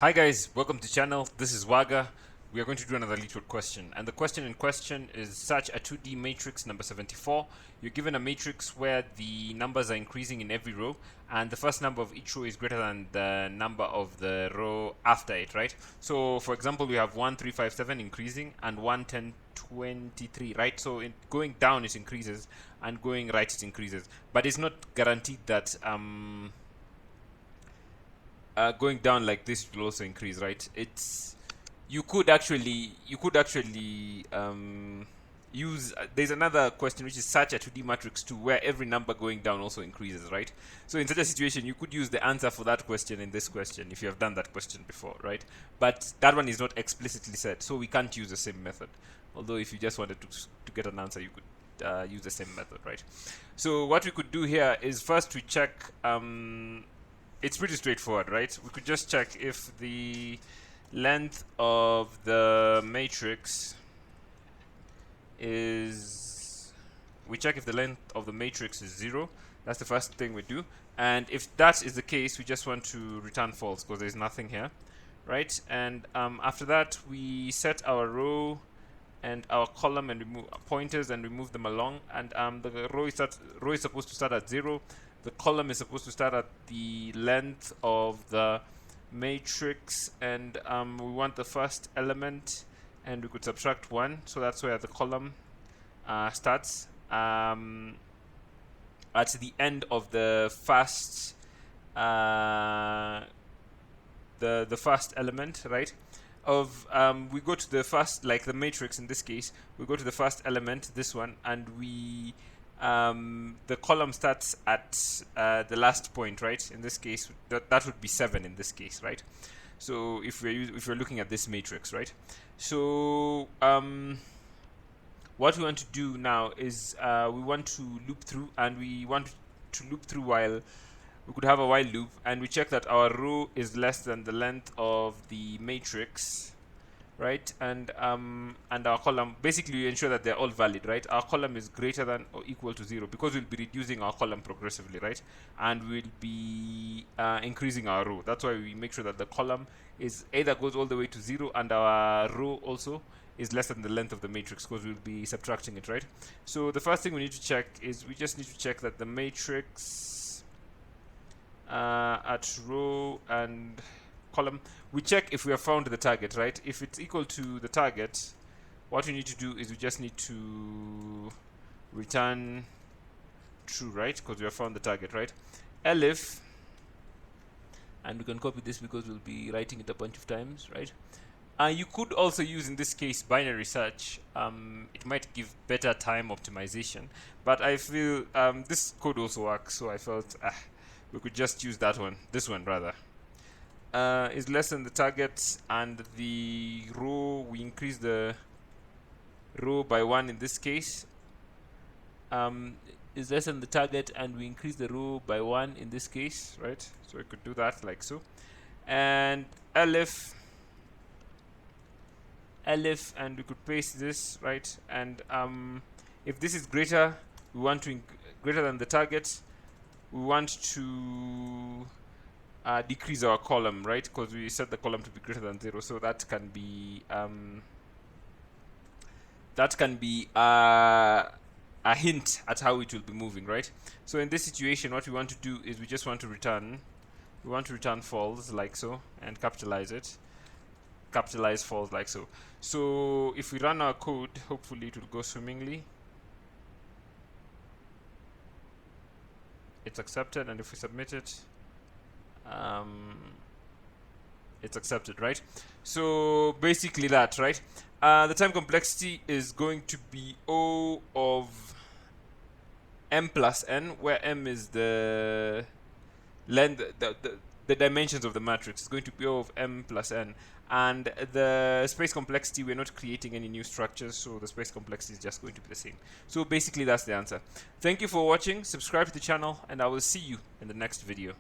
Hi guys, welcome to the channel. This is Waga. We are going to do another LeetCode question, and the question in question is such a 2D matrix number 74. You're given a matrix where the numbers are increasing in every row, and the first number of each row is greater than the number of the row after it, right? So for example, we have 1 3 5 7 increasing and 1 10 23, right? So going down it increases and going right it increases, but it's not guaranteed that going down like this will also increase, right? It's you could actually use there's another question which is such a 2D matrix 2 where every number going down also increases, right? So in such a situation you could use the answer for that question in this question if you have done that question before, right? But that one is not explicitly said, so we can't use the same method. Although if you just wanted to get an answer, you could use the same method, right? So what we could do here is first we check it's pretty straightforward, right? We could just check if the length of the matrix is... We check if the length of the matrix is 0. That's the first thing we do. And if that is the case, we just want to return false because there's nothing here, right? And after that, we set our row and our column and remove pointers and remove them along. And the row is supposed to start at 0. The column is supposed to start at the length of the matrix, and we want the first element, and we could subtract 1, so that's where the column starts. At the end of the first the first element, right? Of we go to the first, like the matrix in this case, we go to the first element, this one, and we the column starts at the last point, right? In this case, that would be 7 in this case, right? So if we're looking at this matrix, right? So what we want to do now is we want to loop through, and we want to loop through while we could have a while loop, and we check that our row is less than the length of the matrix, right? And our column, basically we ensure that they're all valid, right? Our column is greater than or equal to 0 because we'll be reducing our column progressively, right? And we'll be increasing our row. That's why we make sure that the column is either goes all the way to 0 and our row also is less than the length of the matrix because we'll be subtracting it, right? So the first thing we need to check is we just need to check that the matrix at row and column, we check if we have found the target, right? If it's equal to the target, what we need to do is we just need to return true, right? Because we have found the target, right? Elif, and we can copy this because we'll be writing it a bunch of times, right? You could also use, in this case, binary search. It might give better time optimization, but I feel this code also works, so I felt we could just use that one, this one rather. Is less than the target, and the row, we increase the row by 1 in this case. Is less than the target, and we increase the row by 1 in this case, right? So we could do that like so. And elif, and we could paste this, right? And if this is greater, we want to greater than the target, we want to decrease our column, right? Because we set the column to be greater than 0, so that can be a hint at how it will be moving, right? So in this situation, what we want to do is we just want to return false like so, and capitalize it, capitalize false like so. So if we run our code, hopefully it will go swimmingly. It's accepted, and if we submit it, it's accepted, right? So basically that, right? The time complexity is going to be O of m plus n, where m is the length, the dimensions of the matrix. It's going to be O of m plus n. And the space complexity, we're not creating any new structures, so the space complexity is just going to be the same. So basically that's the answer. Thank you for watching. Subscribe to the channel, and I will see you in the next video.